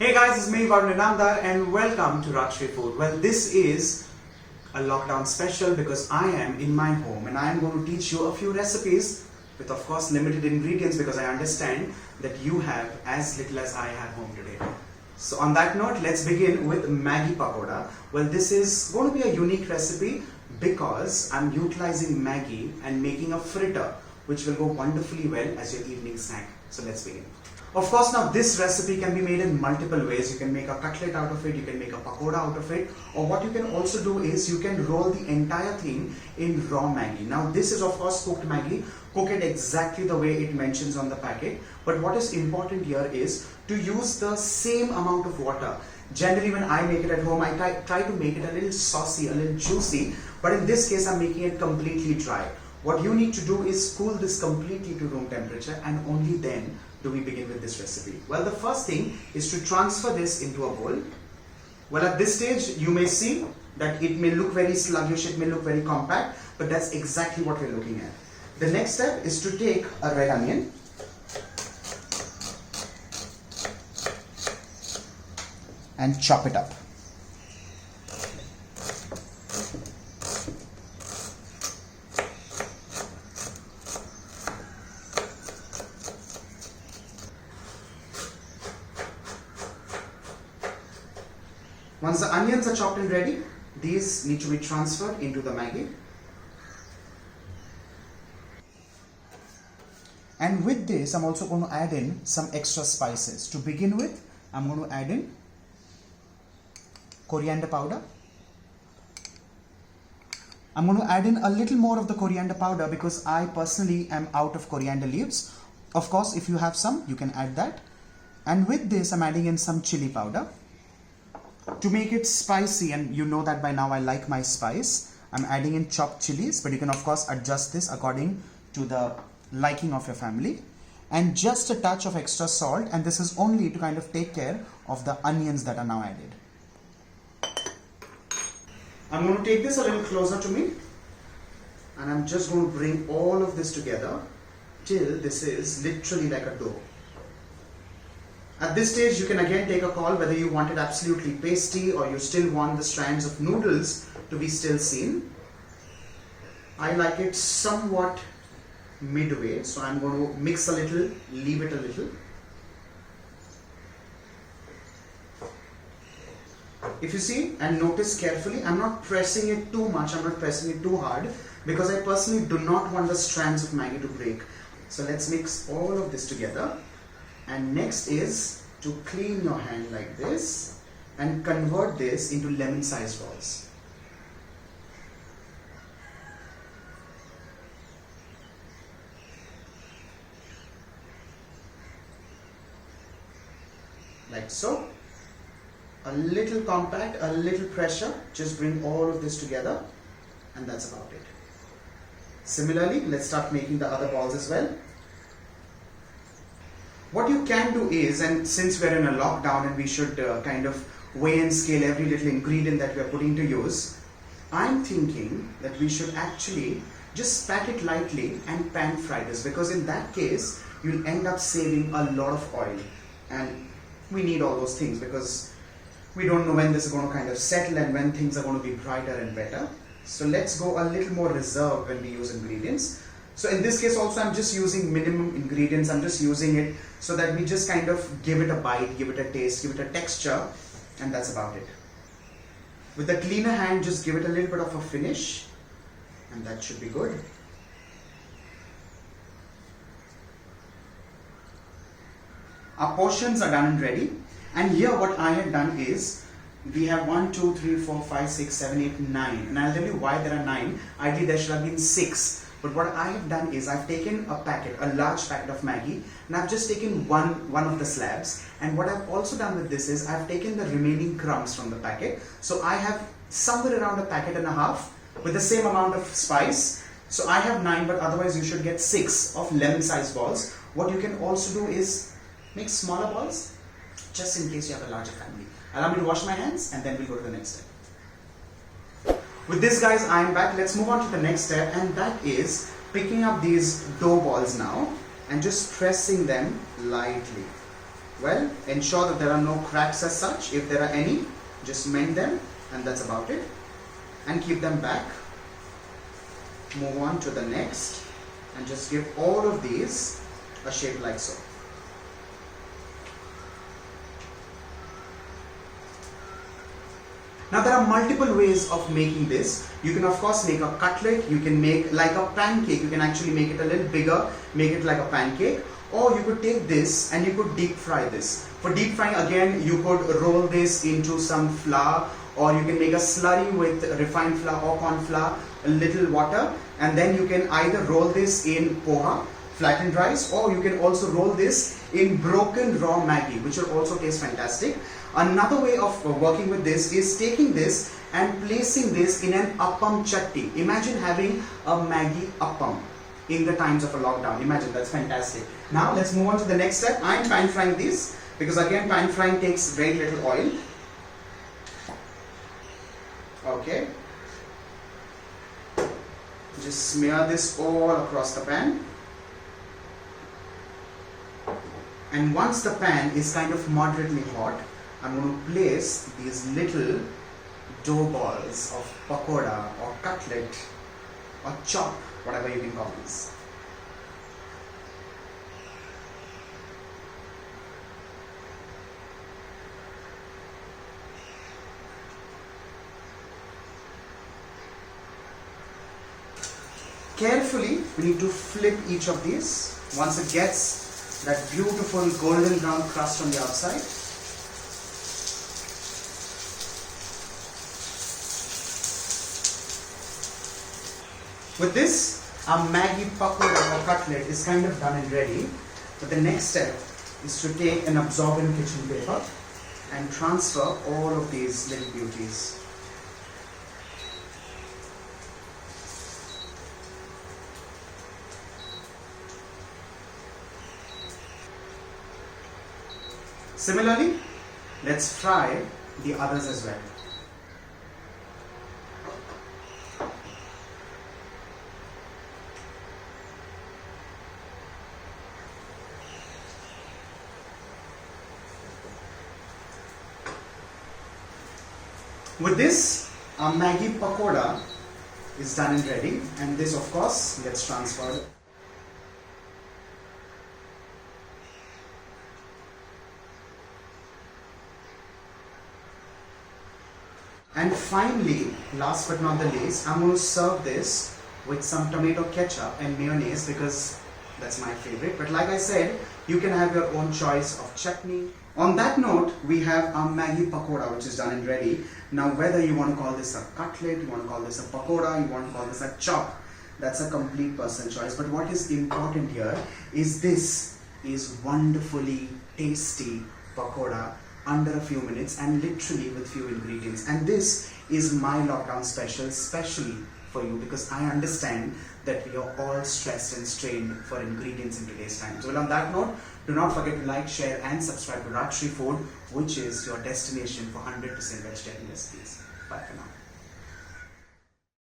Hey guys, it's me Varun Inamdar and welcome to Rajshri Food. Well, this is a lockdown special because I am in my home and I am going to teach you a few recipes with of course limited ingredients because I understand that you have as little as I have home today. So on that note, let's begin with Maggi Pakoda. Well, this is going to be a unique recipe because I'm utilizing Maggi and making a fritter which will go wonderfully well as your evening snack. So let's begin. Of course, now this recipe can be made in multiple ways. You can make a cutlet out of it, you can make a pakoda out of it, or what you can also do is you can roll the entire thing in raw Maggi. Now this is of course cooked Maggi. Cook it exactly the way it mentions on the packet. But what is important here is to use the same amount of water. Generally when I make it at home, I try to make it a little saucy, a little juicy, but in this case I'm making it completely dry. What you need to do is cool this completely to room temperature and only then do we begin with this recipe. Well, the first thing is to transfer this into a bowl. Well, at this stage you may see that it may look very sluggish, it may look very compact, but that's exactly what we're looking at. The next step is to take a red onion and chop it up. Once the onions are chopped and ready, these need to be transferred into the Maggi. And with this, I'm also going to add in some extra spices. To begin with, I'm going to add in coriander powder. I'm going to add in a little more of the coriander powder because I personally am out of coriander leaves. Of course, if you have some, you can add that. And with this, I'm adding in some chili powder. To make it spicy, and you know that by now I like my spice, I'm adding in chopped chilies, but you can of course adjust this according to the liking of your family. And just a touch of extra salt, and this is only to kind of take care of the onions that are now added. I'm going to take this a little closer to me and I'm just going to bring all of this together till this is literally like a dough. At this stage, you can again take a call whether you want it absolutely pasty or you still want the strands of noodles to be still seen. I like it somewhat midway, so I'm going to mix a little, leave it a little. If you see and notice carefully, I'm not pressing it too much, I'm not pressing it too hard because I personally do not want the strands of Maggi to break. So let's mix all of this together. And next is to clean your hand like this and convert this into lemon-sized balls. Like so. A little compact, a little pressure, just bring all of this together and that's about it. Similarly, let's start making the other balls as well. What you can do is, and since we're in a lockdown and we should kind of weigh and scale every little ingredient that we're putting to use, I'm thinking that we should actually just pat it lightly and pan fry this because in that case, you'll end up saving a lot of oil. And we need all those things because we don't know when this is going to kind of settle and when things are going to be brighter and better. So let's go a little more reserved when we use ingredients. So in this case also I'm just using minimum ingredients, I'm just using it so that we just kind of give it a bite, give it a taste, give it a texture, and that's about it. With a cleaner hand, just give it a little bit of a finish and that should be good. Our portions are done and ready, and here what I have done is we have 1, 2, 3, 4, 5, 6, 7, 8, 9, and I'll tell you why there are 9. Ideally there should have been 6. But what I have done is I've taken a packet, a large packet of Maggi, and I've just taken one of the slabs. And what I've also done with this is I've taken the remaining crumbs from the packet. So I have somewhere around a packet and a half with the same amount of spice. So I have 9, but otherwise you should get 6 of lemon-sized balls. What you can also do is make smaller balls, just in case you have a larger family. Allow me to wash my hands and then we'll go to the next step. With this guys, I am back. Let's move on to the next step, and that is picking up these dough balls now and just pressing them lightly Well, ensure that there are no cracks as such. If there are any, just mend them, and that's about it. And keep them back. Move on to the next, and just give all of these a shape like so. Now there are multiple ways of making this. You can of course make a cutlet, you can make like a pancake, you can actually make it a little bigger, make it like a pancake, or you could take this and you could deep fry this. For deep frying, again, you could roll this into some flour, or you can make a slurry with refined flour or corn flour, a little water, and then you can either roll this in poha, flattened rice, or you can also roll this in broken raw Maggi, which will also taste fantastic. Another way of working with this is taking this and placing this in an appam chutney. Imagine having a Maggi appam in the times of a lockdown. Imagine, that's fantastic. Now let's move on to the next step. I'm pan frying this because again pan frying takes very little oil. Okay. Just smear this all across the pan. And once the pan is kind of moderately hot, I'm going to place these little dough balls of pakoda or cutlet or chop, whatever you can call these. Carefully, we need to flip each of these once it gets that beautiful golden brown crust on the outside. With this, our Maggi Pakoda or cutlet is kind of done and ready. But the next step is to take an absorbent kitchen paper and transfer all of these little beauties. Similarly, let's fry the others as well. With this, our Maggi Pakoda is done and ready, and this of course gets transferred. And finally, last but not the least, I'm going to serve this with some tomato ketchup and mayonnaise because that's my favorite. But like I said, you can have your own choice of chutney. On that note, we have our Maggi Pakoda, which is done and ready. Now, whether you want to call this a cutlet, you want to call this a pakoda, you want to call this a chop, that's a complete personal choice. But what is important here is this is wonderfully tasty pakoda under a few minutes and literally with few ingredients. And this is my lockdown special, especially for you, because I understand that we are all stressed and strained for ingredients in today's times. Well, on that note, do not forget to like, share and subscribe to Rajshri Food, which is your destination for 100% vegetarian recipes. Bye for now.